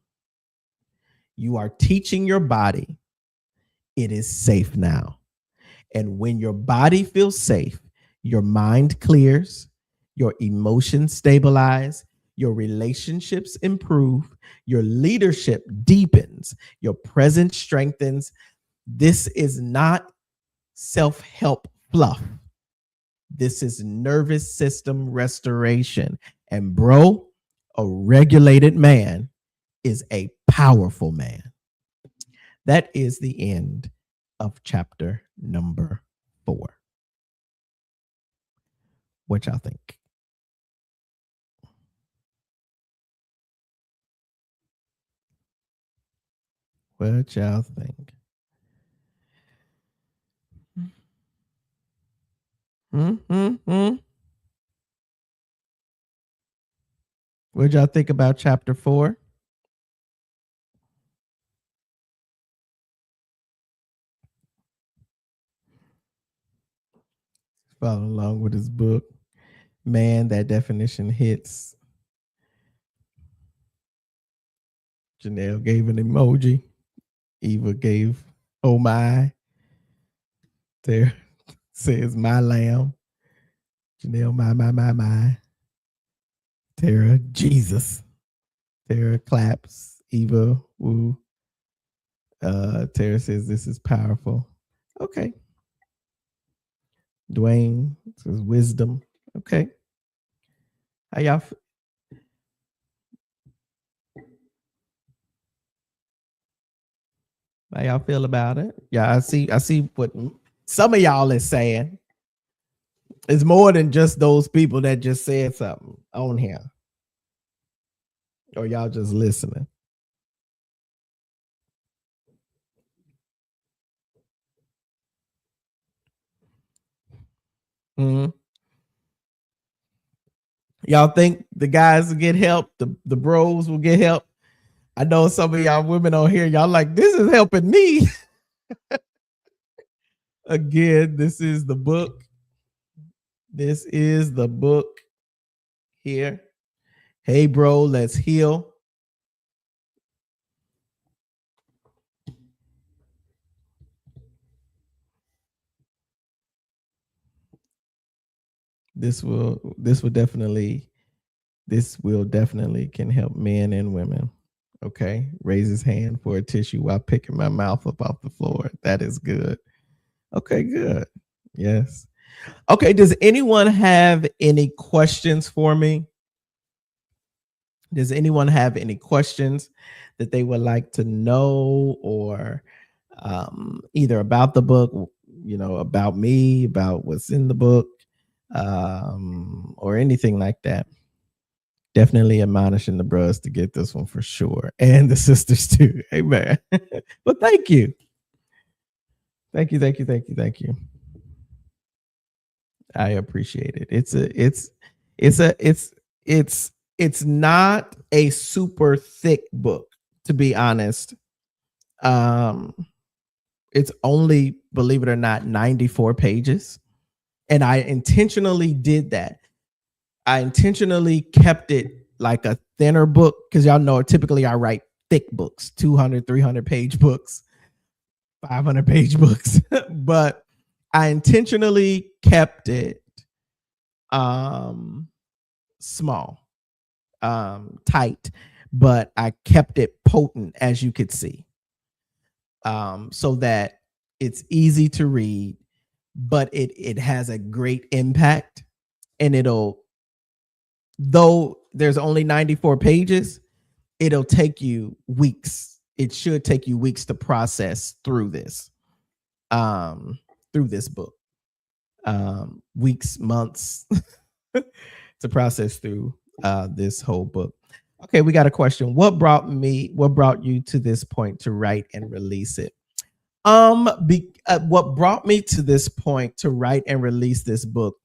You are teaching your body it is safe now. And when your body feels safe, your mind clears, your emotions stabilize, your relationships improve, your leadership deepens, your presence strengthens. This is not self-help fluff. This is nervous system restoration. And bro, a regulated man is a powerful man. That is the end of chapter number 4. What y'all think? What y'all think? Mm-hmm. What y'all think about chapter 4? Follow along with his book. Man, that definition hits. Janelle gave an emoji. Eva gave, oh my. There says my lamb. Janelle, my. Tara, Jesus. Tara claps. Eva, woo. Tara says this is powerful. Okay. Dwayne says wisdom. Okay. How y'all how y'all feel about it? Yeah, I see what some of y'all is saying. It's more than just those people that just said something on here. Or y'all just listening. Mm-hmm. Y'all think the guys will get help? The bros will get help? I know some of y'all women on here, y'all like, this is helping me. Again, this is the book. This is the book here. Hey, bro, let's heal. This will definitely can help men and women. Okay. Raise his hand for a tissue while picking my mouth up off the floor. That is good. Okay, good. Yes. Okay. Does anyone have any questions for me? Does anyone have any questions that they would like to know, or either about the book, about me, about what's in the book, or anything like that? Definitely admonishing the bros to get this one for sure, and the sisters too. Amen. But thank you. Thank you, thank you, thank you, thank you. I appreciate it. It's not a super thick book, to be honest. Um, it's only, believe it or not, 94 pages. And I intentionally did that. I intentionally kept it like a thinner book, because y'all know typically I write thick books, 200, 300-page books, 500-page books. But I intentionally kept it small, tight, but I kept it potent, as you could see, so that it's easy to read, but it has a great impact. And though there's only 94 pages, it'll take you weeks. It should take you weeks to process through this, book. Weeks, months to process through this whole book. Okay, we got a question. What brought you to this point to write and release it? What brought me to this point to write and release this book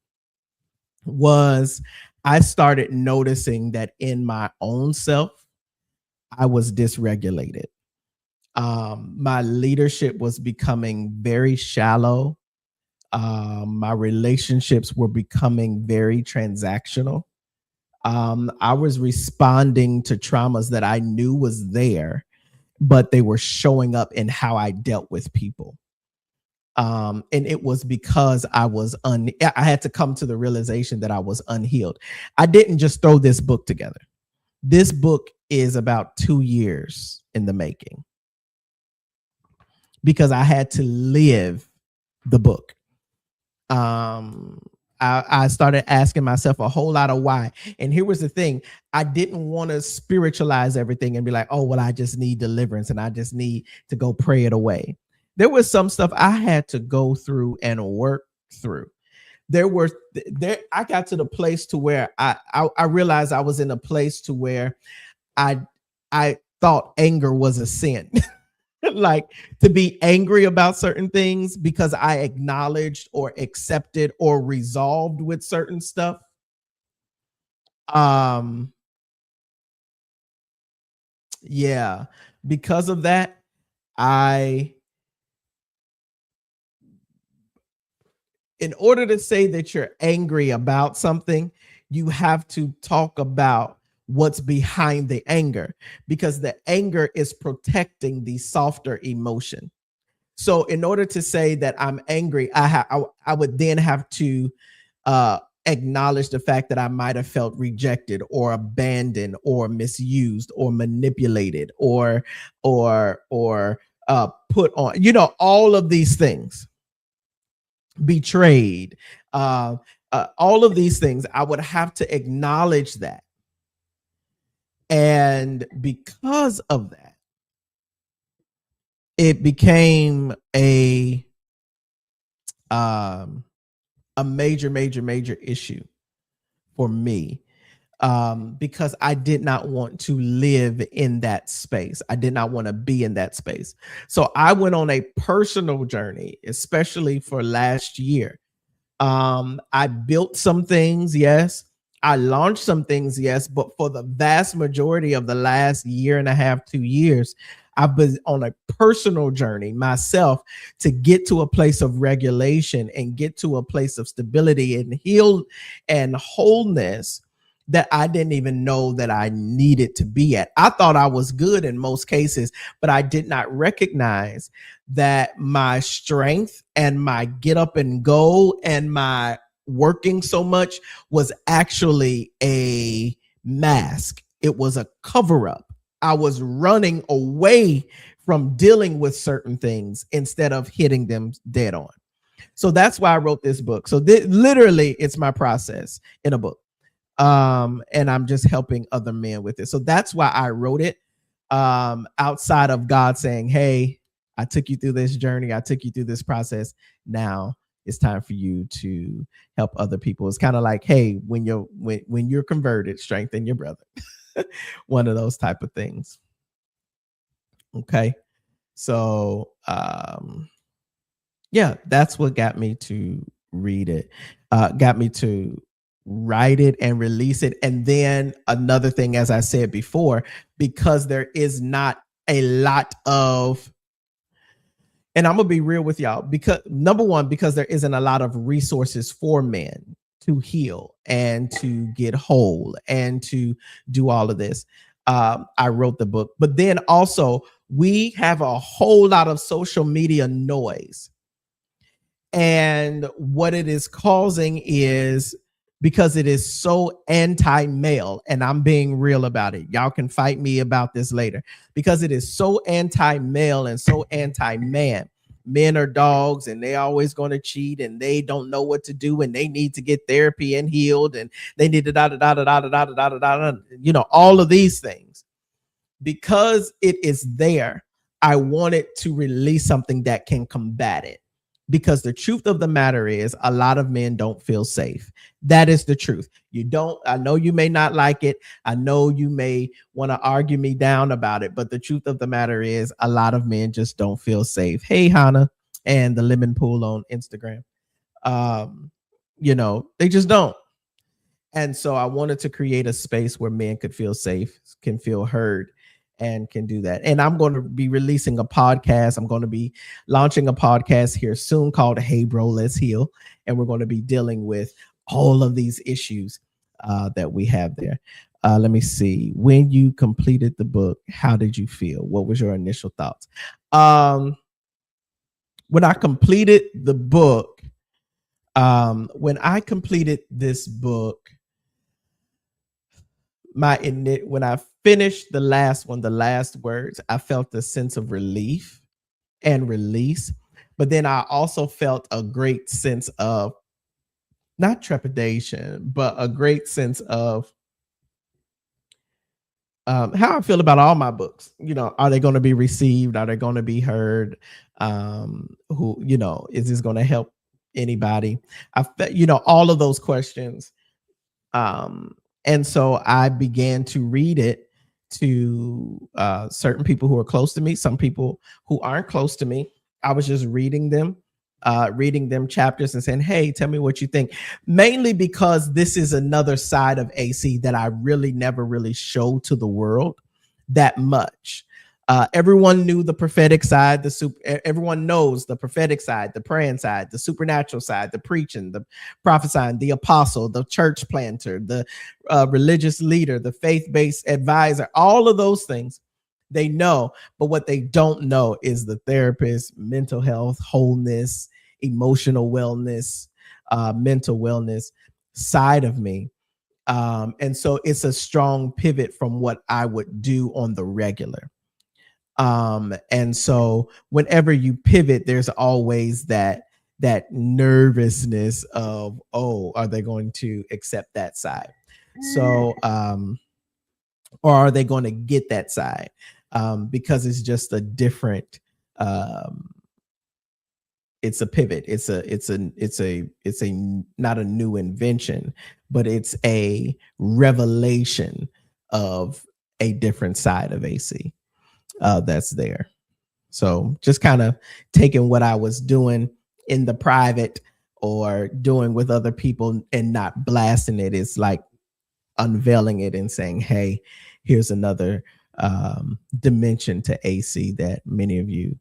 was I started noticing that in my own self, I was dysregulated. My leadership was becoming very shallow. My relationships were becoming very transactional. I was responding to traumas that I knew was there, but they were showing up in how I dealt with people. And it was because I had to come to the realization that I was unhealed. I didn't just throw this book together. This book is about 2 years in the making, because I had to live the book. I started asking myself a whole lot of why. And here was the thing. I didn't want to spiritualize everything and be like, oh, well, I just need deliverance and I just need to go pray it away. There was some stuff I had to go through and work through. I got to the place to where I realized I was in a place to where I thought anger was a sin. Like, to be angry about certain things because I acknowledged or accepted or resolved with certain stuff. Yeah, because of that, in order to say that you're angry about something, you have to talk about what's behind the anger, because the anger is protecting the softer emotion. So in order to say that I'm angry, I would then have to acknowledge the fact that I might have felt rejected or abandoned or misused or manipulated or put on, all of these things, betrayed, all of these things. I would have to acknowledge that. And because of that, it became a major issue for me, because I did not want to live in that space. I did not want to be in that space. So I went on a personal journey, especially for last year. I built some things, yes. I launched some things, yes, but for the vast majority of the last year and a half, 2 years, I've been on a personal journey myself to get to a place of regulation and get to a place of stability and heal and wholeness that I didn't even know that I needed to be at. I thought I was good in most cases, but I did not recognize that my strength and my get up and go and my working so much was actually a mask. It was a cover up. I was running away from dealing with certain things instead of hitting them dead on. So that's why I wrote this book. So literally, it's my process in a book. And I'm just helping other men with it. So that's why I wrote it. Outside of God saying, hey, I took you through this journey, I took you through this process. Now it's time for you to help other people. It's kind of like, hey, when you're converted, strengthen your brother. One of those type of things. Okay. So yeah, that's what got me to read it, got me to write it and release it. And then another thing, as I said before, because there is not a lot of, and I'm gonna be real with y'all, because number one, because there isn't a lot of resources for men to heal and to get whole and to do all of this. I wrote the book, but then also we have a whole lot of social media noise. And what it is causing is, because it is so anti-male, and I'm being real about it. Y'all can fight me about this later. Because it is so anti-male and so anti-man. Men are dogs and they always going to cheat and they don't know what to do and they need to get therapy and healed and they need to all of these things. Because it is there, I wanted to release something that can combat it. Because the truth of the matter is, a lot of men don't feel safe. That is the truth. You don't, I know you may not like it. I know you may want to argue me down about it, but the truth of the matter is, a lot of men just don't feel safe. Hey, Hannah, and the Lemon Pool on Instagram. They just don't. And so I wanted to create a space where men could feel safe, can feel heard, and can do that. And I'm going to be releasing a podcast. I'm going to be launching a podcast here soon called Hey Bro, Let's Heal. And we're going to be dealing with all of these issues that we have there. Let me see. When you completed the book, how did you feel? What was your initial thoughts? When I completed the book, when I completed this book, when I finished the last one, the last words, I felt a sense of relief and release. But then I also felt a great sense of, not trepidation, but a great sense of how I feel about all my books. Are they going to be received? Are they going to be heard? Is this going to help anybody? All of those questions. And so I began to read it to certain people who are close to me, some people who aren't close to me. I was just reading them chapters and saying, hey, tell me what you think. Mainly because this is another side of AC that I really never really showed to the world that much. Everyone knew the prophetic side, everyone knows the prophetic side, the praying side, the supernatural side, the preaching, the prophesying, the apostle, the church planter, the religious leader, the faith-based advisor, all of those things they know. But what they don't know is the therapist, mental health, wholeness, emotional wellness, mental wellness side of me. And so it's a strong pivot from what I would do on the regular. And so whenever you pivot, there's always that nervousness of, oh, are they going to accept that side? So, or are they going to get that side? Because it's just a different, it's a pivot. It's a not a new invention, but it's a revelation of a different side of AC. That's there. So just kind of taking what I was doing in the private or doing with other people and not blasting it. It's like unveiling it and saying, hey, here's another dimension to AC that many of you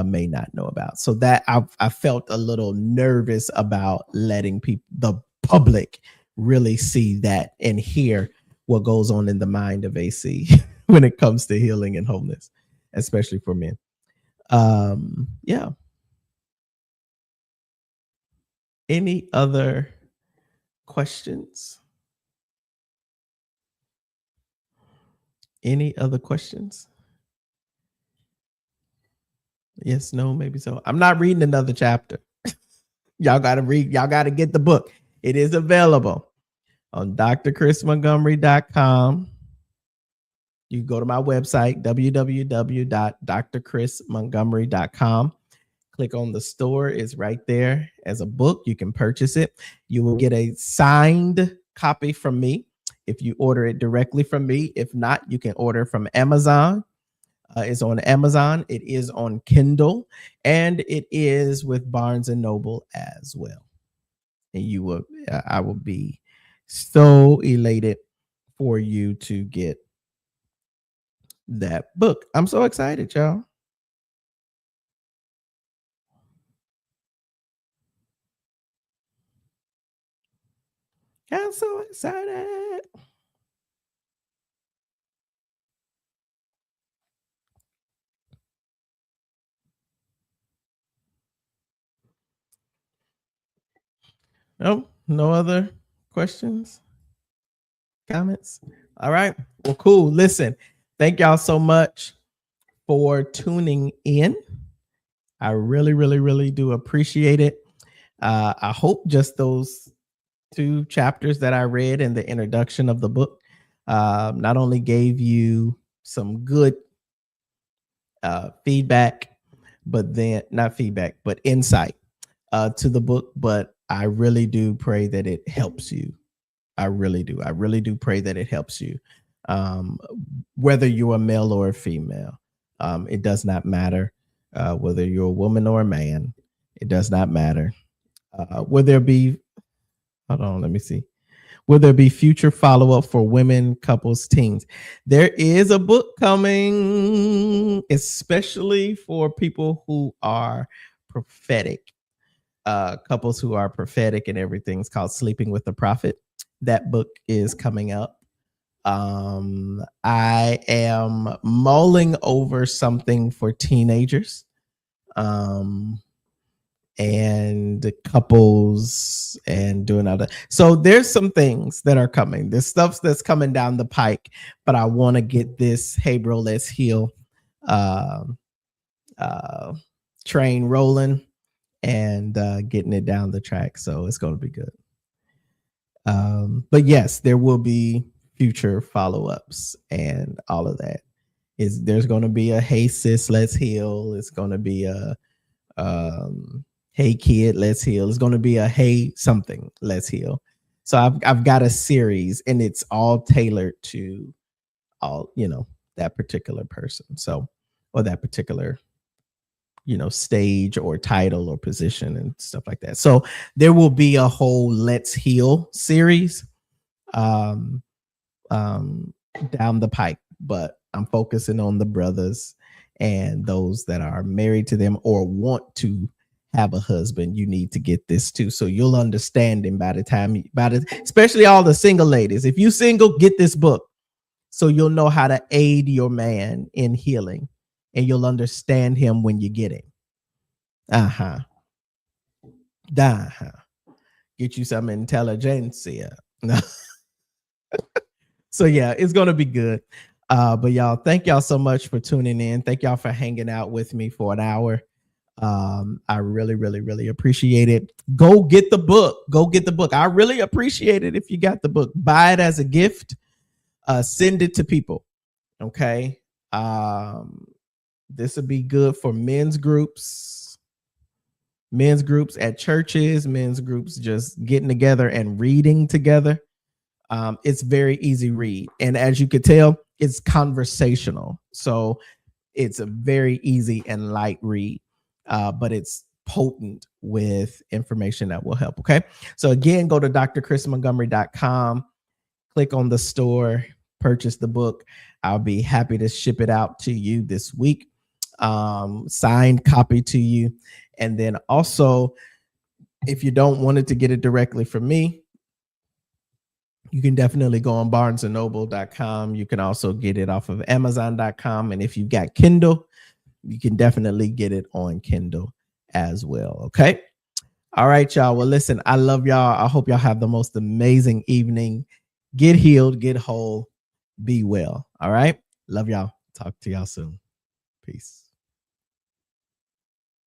may not know about. So that I felt a little nervous about letting people, the public, really see that and hear what goes on in the mind of AC when it comes to healing and wholeness, especially for men. Yeah. Any other questions? Any other questions? Yes, no, maybe so. I'm not reading another chapter. Y'all got to read, y'all got to get the book. It is available on drchrismontgomery.com. You go to my website, www.drchrismontgomery.com. Click on the store, it's right there as a book. You can purchase it. You will get a signed copy from me if you order it directly from me. If not, you can order from Amazon. It's on Amazon. It is on Kindle, and it is with Barnes and Noble as well. And you will, I will be so elated for you to get that book. I'm so excited, y'all. I'm so excited. Oh, no other questions, comments? All right. Well, cool. Listen, thank y'all so much for tuning in. I really, really, really do appreciate it. I hope just those 2 chapters that I read in the introduction of the book not only gave you some good feedback, but then not feedback, but insight to the book. But I really do pray that it helps you. I really do. I really do pray that it helps you, um, whether you're a male or a female. It does not matter whether you're a woman or a man. It does not matter. Will there be? Hold on. Let me see. Will there be future follow up for women, couples, teens? There is a book coming, especially for people who are prophetic, couples who are prophetic and everything. It's called Sleeping with the Prophet. That book is coming up. I am mulling over something for teenagers. And couples and doing other. So there's some things that are coming. There's stuff that's coming down the pike, but I want to get this Hey Bro, Let's Heal uh, uh, train rolling and getting it down the track. So it's going to be good. But yes, there will be future follow-ups and all of that. There's going to be a Hey Sis, Let's Heal. It's going to be a Hey Kid, Let's Heal. It's going to be a Hey Something, Let's Heal. So I've got a series, and it's all tailored to all, that particular person. So, or that particular, stage or title or position and stuff like that. So there will be a whole Let's Heal series um, down the pipe, but I'm focusing on the brothers and those that are married to them or want to have a husband. You need to get this too, so you'll understand him by the time, especially all the single ladies. If you single, get this book so you'll know how to aid your man in healing, and you'll understand him when you get him. Uh-huh. Get you some intelligentsia. So yeah, it's gonna be good. But y'all, thank y'all so much for tuning in. Thank y'all for hanging out with me for an hour. I really, really, really appreciate it. Go get the book. Go get the book. I really appreciate it if you got the book. Buy it as a gift. Send it to people. Okay. This would be good for men's groups at churches, men's groups just getting together and reading together. It's very easy read. And as you could tell, it's conversational. So it's a very easy and light read, but it's potent with information that will help. Okay. So again, go to drchrismontgomery.com, click on the store, purchase the book. I'll be happy to ship it out to you this week, signed copy to you. And then also, if you don't want it to get it directly from me, you can definitely go on barnesandnoble.com. You can also get it off of amazon.com. And if you've got Kindle, you can definitely get it on Kindle as well. Okay. All right, y'all. Well, listen, I love y'all. I hope y'all have the most amazing evening. Get healed, get whole, be well. All right. Love y'all. Talk to y'all soon. Peace.